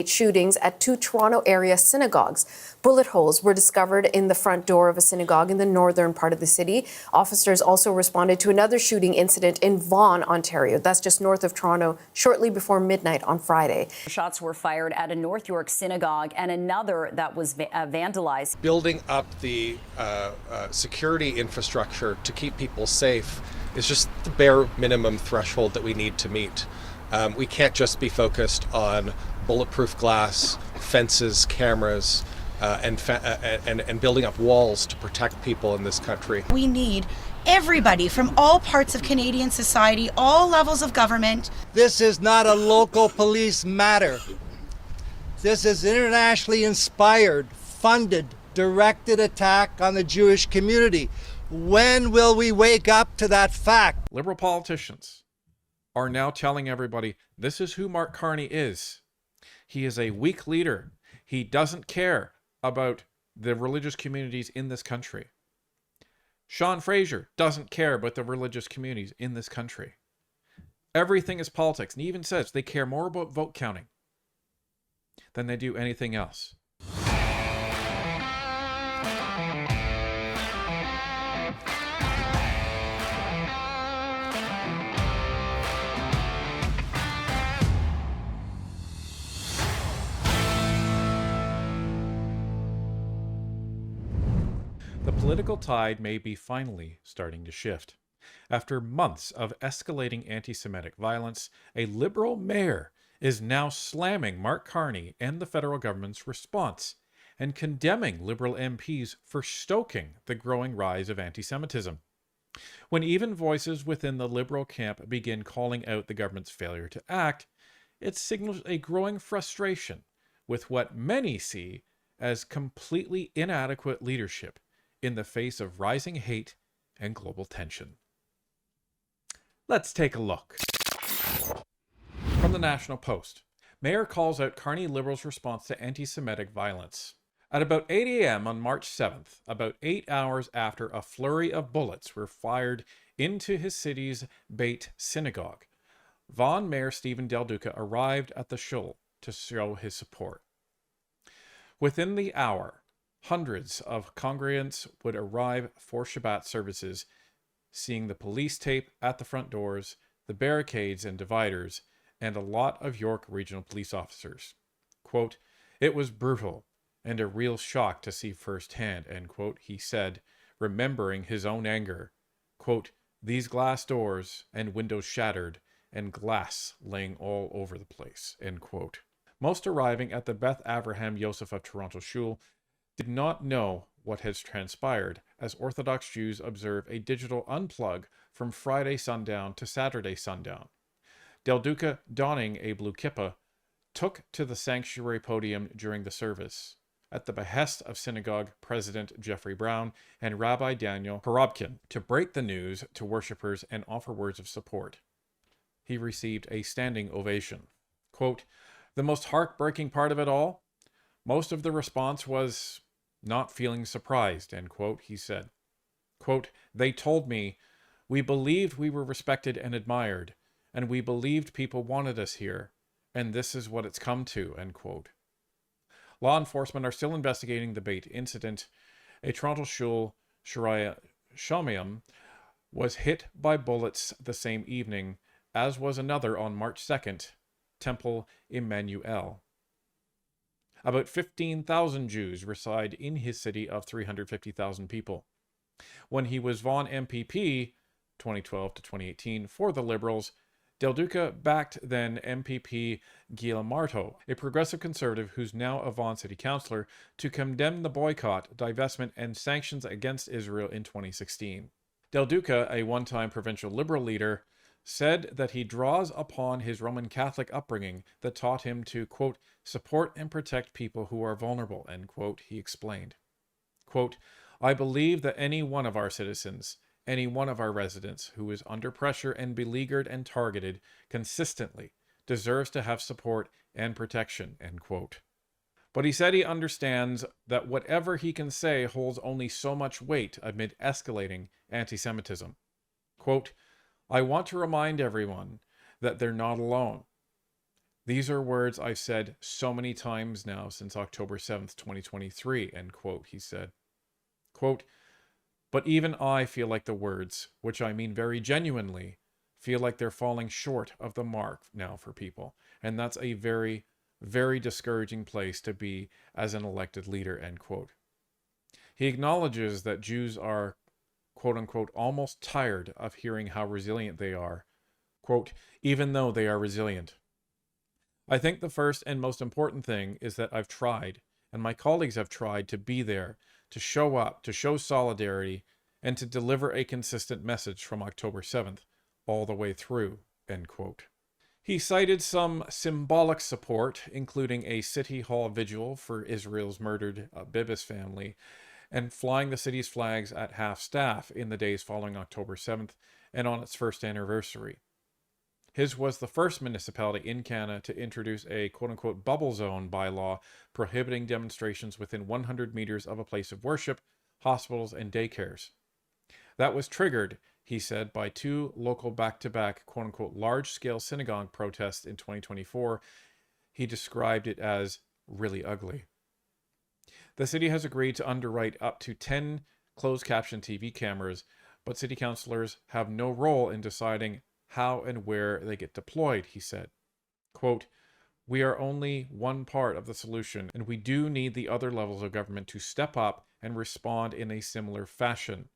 shootings at 2 Toronto area synagogues. Bullet holes were discovered in the front door of a synagogue in the northern part of the city. Officers also responded to another shooting incident in Vaughan, Ontario. That's just north of Toronto, shortly before midnight on Friday. Shots were fired at a North York synagogue and another that was vandalized. Building up the security infrastructure to keep people safe is just the bare minimum threshold that we need to meet. We can't just be focused on bulletproof glass, fences, cameras, and building up walls to protect people in this country. We need everybody from all parts of Canadian society, all levels of government. This is not a local police matter. This is internationally inspired, funded, directed attack on the Jewish community. When will we wake up to that fact? Liberal politicians are now telling everybody this is who Mark Carney is. He is a weak leader. He doesn't care about the religious communities in this country. Sean Fraser doesn't care about the religious communities in this country. Everything is politics. And he even says they care more about vote counting than they do anything else. The political tide may be finally starting to shift. After months of escalating anti-Semitic violence, a Liberal mayor is now slamming Mark Carney and the federal government's response and condemning Liberal MPs for stoking the growing rise of anti-Semitism. When even voices within the Liberal camp begin calling out the government's failure to act, it signals a growing frustration with what many see as completely inadequate leadership in the face of rising hate and global tension. Let's take a look. From the National Post, Mayor calls out Carney Liberals' response to anti-Semitic violence. At about 8 a.m. on March 7th, about 8 hours after a flurry of bullets were fired into his city's Beit Synagogue, Vaughan Mayor Stephen Del Duca arrived at the shul to show his support. Within the hour, hundreds of congregants would arrive for Shabbat services, seeing the police tape at the front doors, the barricades and dividers, and a lot of York Regional Police officers. Quote, "It was brutal and a real shock to see firsthand," end quote, he said, remembering his own anger. Quote, "These glass doors and windows shattered and glass laying all over the place," end quote. Most arriving at the Beth Avraham Yosef of Toronto Shul did not know what has transpired, as Orthodox Jews observe a digital unplug from Friday sundown to Saturday sundown. Del Duca, donning a blue kippah, took to the sanctuary podium during the service, at the behest of synagogue President Jeffrey Brown and Rabbi Daniel Porobkin, to break the news to worshippers and offer words of support. He received a standing ovation. Quote, "The most heartbreaking part of it all? Most of the response was not feeling surprised," end quote, he said. Quote, "They told me, we believed we were respected and admired, and we believed people wanted us here, and this is what it's come to," end quote. Law enforcement are still investigating the Beit incident. A Toronto shul, Shariah Shomayim, was hit by bullets the same evening, as was another on March 2nd, Temple Emmanuel. About 15,000 Jews reside in his city of 350,000 people. When he was Vaughan MPP, 2012 to 2018, for the Liberals, Del Duca backed then MPP Gil Marto, a progressive conservative who's now a Vaughan city councillor, to condemn the boycott, divestment, and sanctions against Israel in 2016. Del Duca, a one-time provincial Liberal leader, said that he draws upon his Roman Catholic upbringing that taught him to, quote, "support and protect people who are vulnerable," end quote, he explained. Quote, "I believe that any one of our citizens, any one of our residents who is under pressure and beleaguered and targeted consistently deserves to have support and protection," end quote. But he said he understands that whatever he can say holds only so much weight amid escalating anti-Semitism. Quote, "I want to remind everyone that they're not alone. These are words I've said so many times now since October 7th, 2023, end quote, he said. Quote, but even I feel like the words, which I mean very genuinely, feel like they're falling short of the mark now for people. And that's a very, very discouraging place to be as an elected leader, end quote. He acknowledges that Jews are, quote unquote, almost tired of hearing how resilient they are, quote, even though they are resilient. I think the first and most important thing is that I've tried, and my colleagues have tried to be there, to show up, to show solidarity, and to deliver a consistent message from October 7th all the way through, end quote. He cited some symbolic support, including a city hall vigil for Israel's murdered Bibas family, and flying the city's flags at half-staff in the days following October 7th and on its first anniversary. His was the first municipality in Canada to introduce a quote-unquote bubble zone bylaw prohibiting demonstrations within 100 meters of a place of worship, hospitals, and daycares. That was triggered, he said, by two local back-to-back quote-unquote large-scale synagogue protests in 2024. He described it as really ugly. The city has agreed to underwrite up to 10 closed-caption TV cameras, but city councillors have no role in deciding how and where they get deployed, he said. Quote, we are only one part of the solution, and we do need the other levels of government to step up and respond in a similar fashion.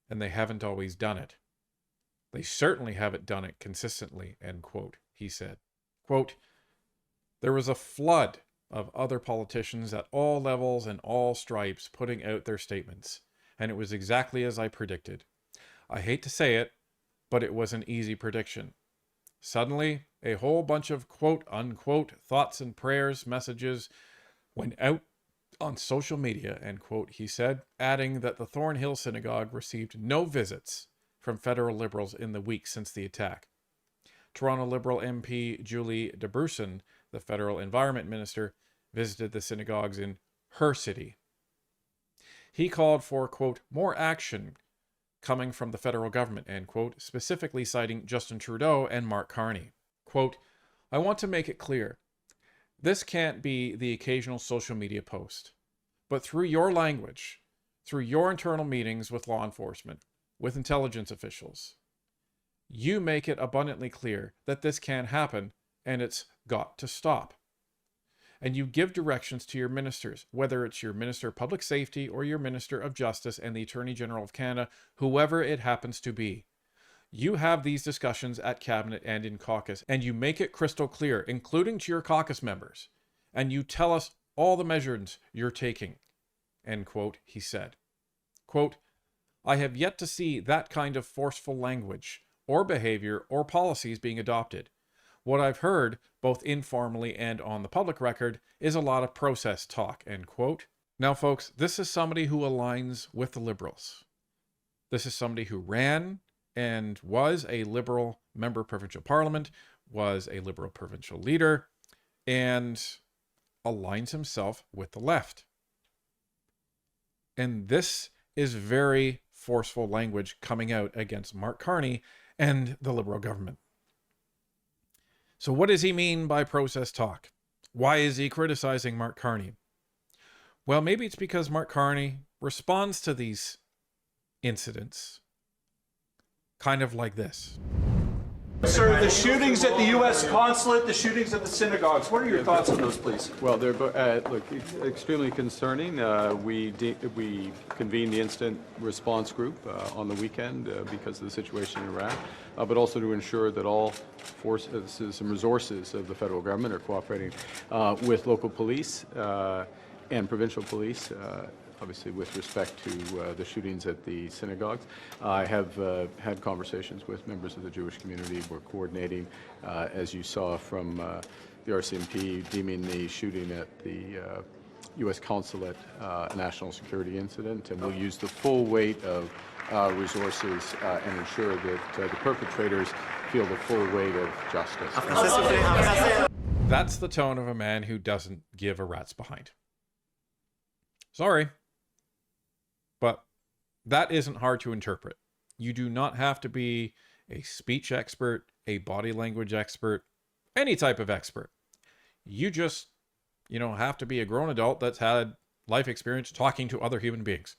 And they haven't always done it. They certainly haven't done it consistently, end quote, he said. Quote, there was a flood of other politicians at all levels and all stripes putting out their statements, and it was exactly as I predicted. I hate to say it, but it was an easy prediction. Suddenly, a whole bunch of quote-unquote thoughts and prayers messages went out on social media, end quote, he said, adding that the Thornhill Synagogue received no visits from federal Liberals in the week since the attack. Toronto Liberal MP Julie DeBruson, the federal environment minister, visited the synagogues in her city. He called for, quote, more action coming from the federal government, end quote, specifically citing Justin Trudeau and Mark Carney. Quote, I want to make it clear, this can't be the occasional social media post, but through your language, through your internal meetings with law enforcement, with intelligence officials, you make it abundantly clear that this can't happen and it's got to stop. And you give directions to your ministers, whether it's your Minister of Public Safety or your Minister of Justice and the Attorney General of Canada, whoever it happens to be. You have these discussions at Cabinet and in caucus, and you make it crystal clear, including to your caucus members, and you tell us all the measures you're taking, end quote, he said. Quote, I have yet to see that kind of forceful language or behavior or policies being adopted. What I've heard, both informally and on the public record, is a lot of process talk, end quote. Now, folks, this is somebody who aligns with the Liberals. This is somebody who ran and was a Liberal member of provincial parliament, was a Liberal provincial leader, and aligns himself with the left. And this is very forceful language coming out against Mark Carney and the Liberal government. So what does he mean by process talk? Why is he criticizing Mark Carney? Well, maybe it's because Mark Carney responds to these incidents kind of like this. Sir, the shootings at the U.S. consulate, the shootings at the synagogues, what are your thoughts on those, please? Well, they're look, it's extremely concerning. We convened the incident response group on the weekend because of the situation in Iraq, but also to ensure that all forces and resources of the federal government are cooperating with local police and provincial police. Obviously, with respect to the shootings at the synagogues. I have had conversations with members of the Jewish community. We're coordinating, as you saw from the RCMP, deeming the shooting at the U.S. consulate a national security incident, and we'll use the full weight of resources and ensure that the perpetrators feel the full weight of justice. That's the tone of a man who doesn't give a rat's behind. Sorry. But that isn't hard to interpret. You do not have to be a speech expert, a body language expert, any type of expert You just, have to be a grown adult that's had life experience talking to other human beings.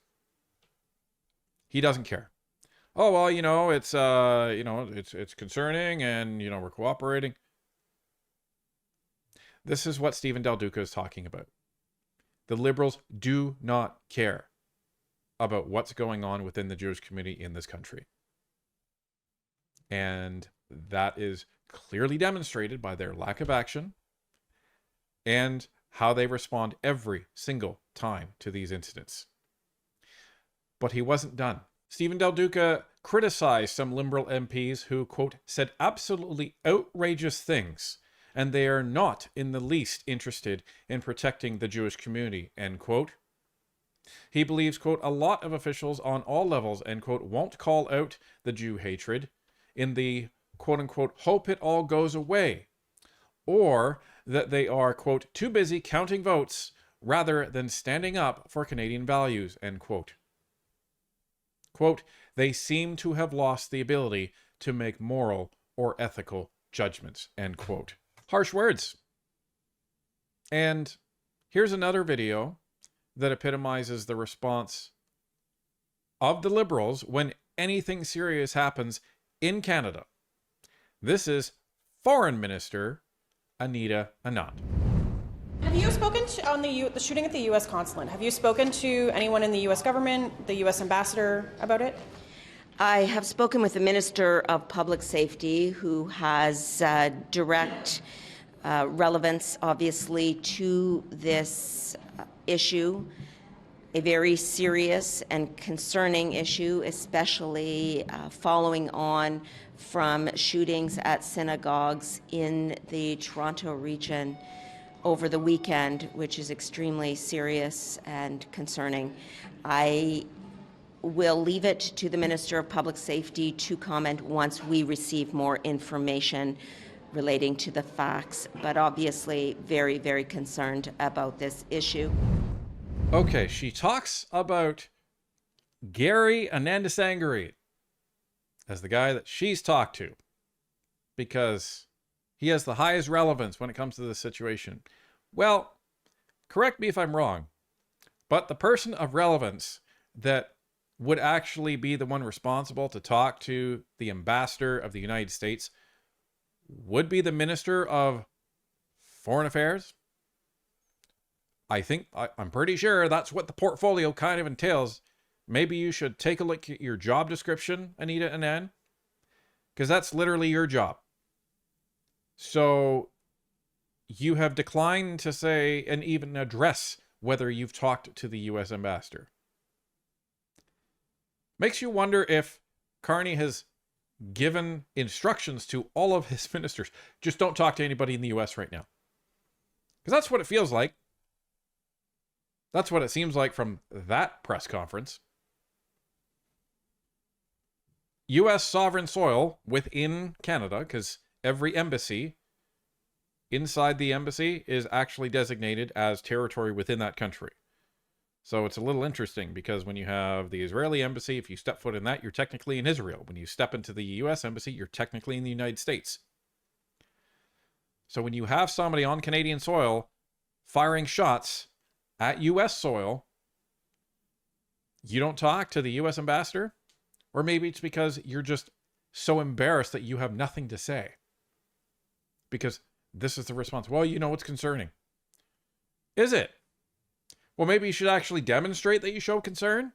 He doesn't care. Oh, well, it's concerning and, we're cooperating. This is what Stephen Del Duca is talking about. The liberals do not care about what's going on within the Jewish community in this country. And that is clearly demonstrated by their lack of action and how they respond every single time to these incidents. But he wasn't done. Stephen Del Duca criticized some liberal MPs who, quote, said absolutely outrageous things, and they are not in the least interested in protecting the Jewish community, end quote. He believes, quote, a lot of officials on all levels, end quote, won't call out the Jew hatred in the, quote unquote, hope it all goes away, or that they are, quote, too busy counting votes rather than standing up for Canadian values, end quote. Quote, they seem to have lost the ability to make moral or ethical judgments, end quote. Harsh words. And here's another video that epitomizes the response of the Liberals when anything serious happens in Canada. This is Foreign Minister Anita Anand. Have you spoken on the shooting at the U.S. consulate? Have you spoken to anyone in the U.S. government, the U.S. ambassador, about it? I have spoken with the Minister of Public Safety, who has direct relevance, obviously, to this issue, a very serious and concerning issue, especially following on from shootings at synagogues in the Toronto region over the weekend, which is extremely serious and concerning. I will leave it to the Minister of Public Safety to comment once we receive more information relating to the facts, but obviously very, very concerned about this issue. Okay, she talks about Gary Anandasangari as the guy that she's talked to because he has the highest relevance when it comes to this situation. Well, correct me if I'm wrong, but the person of relevance that would actually be the one responsible to talk to the ambassador of the United States would be the Minister of Foreign Affairs. I'm pretty sure that's what the portfolio kind of entails. Maybe you should take a look at your job description, Anita Anand, because that's literally your job. So you have declined to say and even address whether you've talked to the U.S. ambassador. Makes you wonder if Carney has given instructions to all of his ministers. Just don't talk to anybody in the U.S. right now. Because that's what it feels like. That's what it seems like from that press conference. U.S. sovereign soil within Canada, because every embassy inside the embassy is actually designated as territory within that country. So it's a little interesting because when you have the Israeli embassy, if you step foot in that, you're technically in Israel. When you step into the U.S. embassy, you're technically in the United States. So when you have somebody on Canadian soil firing shots at U.S. soil, you don't talk to the U.S. ambassador? Or maybe it's because you're just so embarrassed that you have nothing to say. Because this is the response. Well, it's concerning. Is it? Well, maybe you should actually demonstrate that you show concern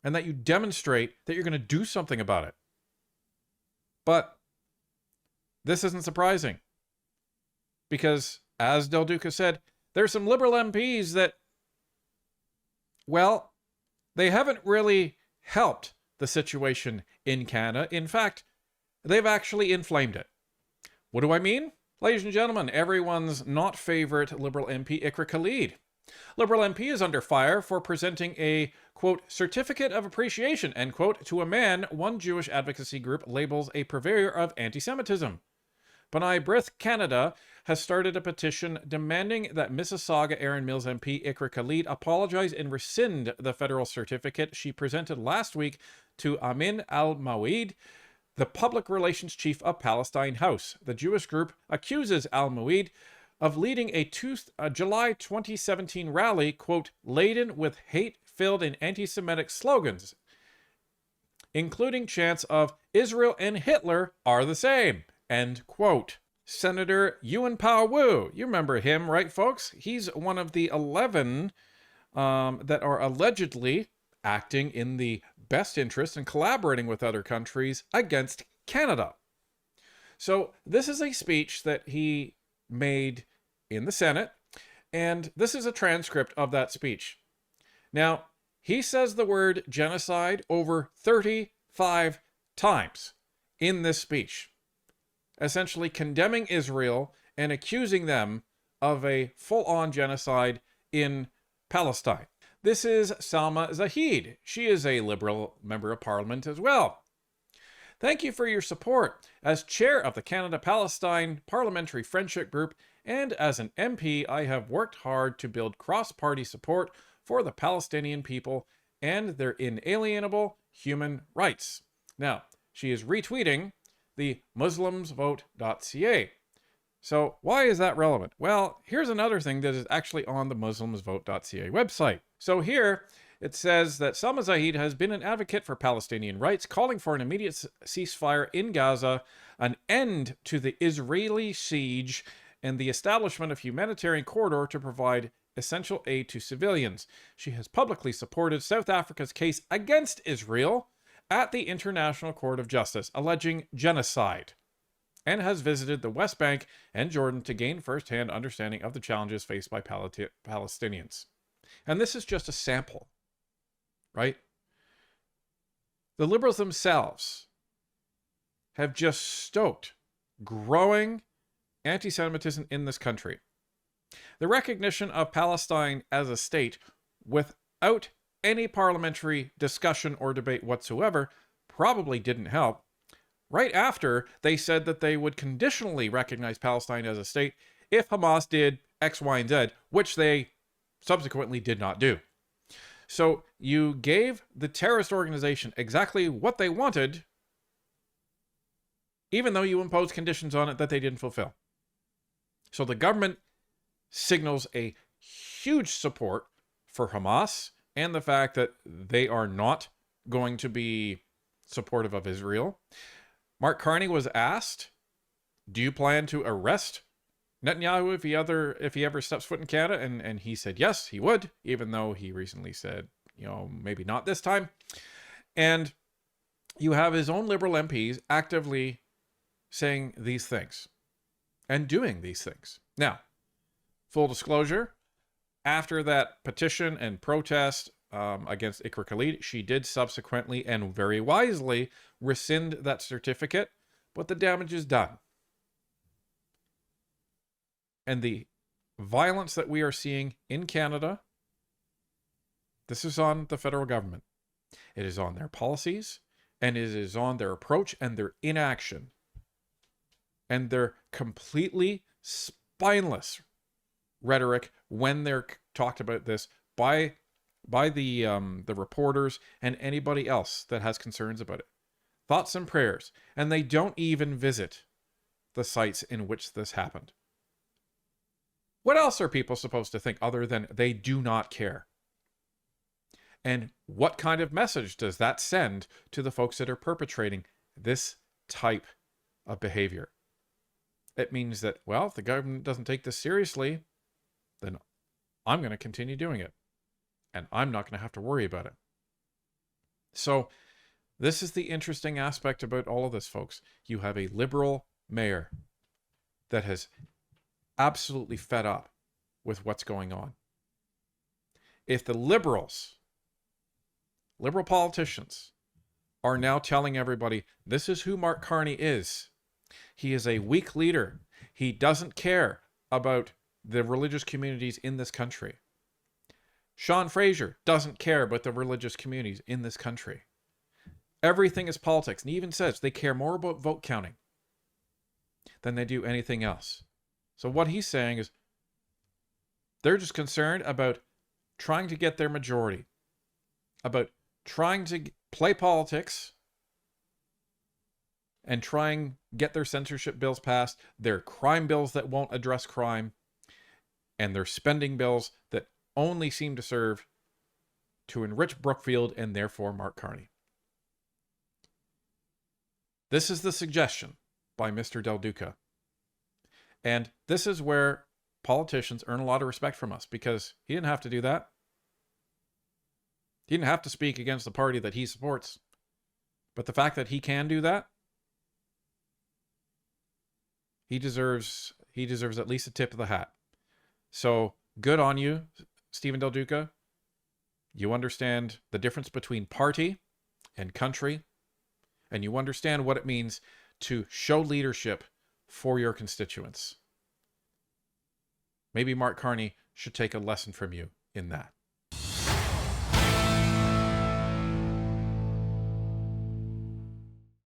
and that you demonstrate that you're going to do something about it. But this isn't surprising because, as Del Duca said, there's some Liberal MPs that, well, they haven't really helped the situation in Canada. In fact, they've actually inflamed it. What do I mean? Ladies and gentlemen, everyone's not favorite Liberal MP, Ikra Khalid. Liberal MP is under fire for presenting a, quote, certificate of appreciation, end quote, to a man one Jewish advocacy group labels a purveyor of anti-Semitism. B'nai B'rith Canada has started a petition demanding that Mississauga Erin Mills MP Ikra Khalid apologize and rescind the federal certificate she presented last week to Amin al-Mawid, the public relations chief of Palestine House. The Jewish group accuses al-Mawid of leading a July 2017 rally, quote, laden with hate-filled and anti-Semitic slogans, including chants of Israel and Hitler are the same, end quote. Senator Yuan Pao Wu, you remember him, right, folks? He's one of the 11 that are allegedly acting in the best interest and collaborating with other countries against Canada. So this is a speech that he made in the Senate, and this is a transcript of that speech. Now, he says the word genocide over 35 times in this speech, essentially condemning Israel and accusing them of a full-on genocide in Palestine. This is Salma Zahid. She is a Liberal member of Parliament as well. Thank you for your support. As chair of the Canada-Palestine Parliamentary Friendship Group and as an MP, I have worked hard to build cross-party support for the Palestinian people and their inalienable human rights. Now, she is retweeting the muslimsvote.ca. So why is that relevant? Well, here's another thing that is actually on the muslimsvote.ca website. So here it says that Salma Zahid has been an advocate for Palestinian rights, calling for an immediate ceasefire in Gaza, an end to the Israeli siege, and the establishment of humanitarian corridor to provide essential aid to civilians. She has publicly supported South Africa's case against Israel at the International Court of Justice, alleging genocide, and has visited the West Bank and Jordan to gain first-hand understanding of the challenges faced by Palestinians. And this is just a sample, right? The Liberals themselves have just stoked growing anti-Semitism in this country. The recognition of Palestine as a state without any parliamentary discussion or debate whatsoever probably didn't help. Right after they said that they would conditionally recognize Palestine as a state if Hamas did X, Y, and Z, which they subsequently did not do. So you gave the terrorist organization exactly what they wanted, even though you imposed conditions on it that they didn't fulfill. So the government signals a huge support for Hamas and the fact that they are not going to be supportive of Israel. Mark Carney was asked, do you plan to arrest Netanyahu if he ever steps foot in Canada? And he said yes, he would, even though he recently said, maybe not this time. And you have his own Liberal MPs actively saying these things and doing these things. Now, full disclosure, after that petition and protest against Iqra Khalid, she did subsequently and very wisely rescind that certificate, but the damage is done. And the violence that we are seeing in Canada, this is on the federal government. It is on their policies, and it is on their approach and their inaction. And their completely spineless rhetoric when they're talked about this by the reporters and anybody else that has concerns about it. Thoughts and prayers. And they don't even visit the sites in which this happened. What else are people supposed to think other than they do not care? And what kind of message does that send to the folks that are perpetrating this type of behavior? It means that, well, if the government doesn't take this seriously, then I'm going to continue doing it. And I'm not going to have to worry about it. So this is the interesting aspect about all of this, folks. You have a Liberal mayor that has absolutely fed up with what's going on. If the Liberal politicians are now telling everybody, this is who Mark Carney is. He is a weak leader. He doesn't care about the religious communities in this country. Sean Fraser doesn't care about the religious communities in this country. Everything is politics. And he even says they care more about vote counting than they do anything else. So what he's saying is they're just concerned about trying to get their majority, about trying to play politics and try and get their censorship bills passed, their crime bills that won't address crime, and their spending bills that only seem to serve to enrich Brookfield and therefore Mark Carney. This is the suggestion by Mr. Del Duca. And this is where politicians earn a lot of respect from us, because he didn't have to do that. He didn't have to speak against the party that he supports. But the fact that he can do that, he deserves at least a tip of the hat. So good on you, Stephen Del Duca. You understand the difference between party and country, and you understand what it means to show leadership for your constituents. Maybe Mark Carney should take a lesson from you in that.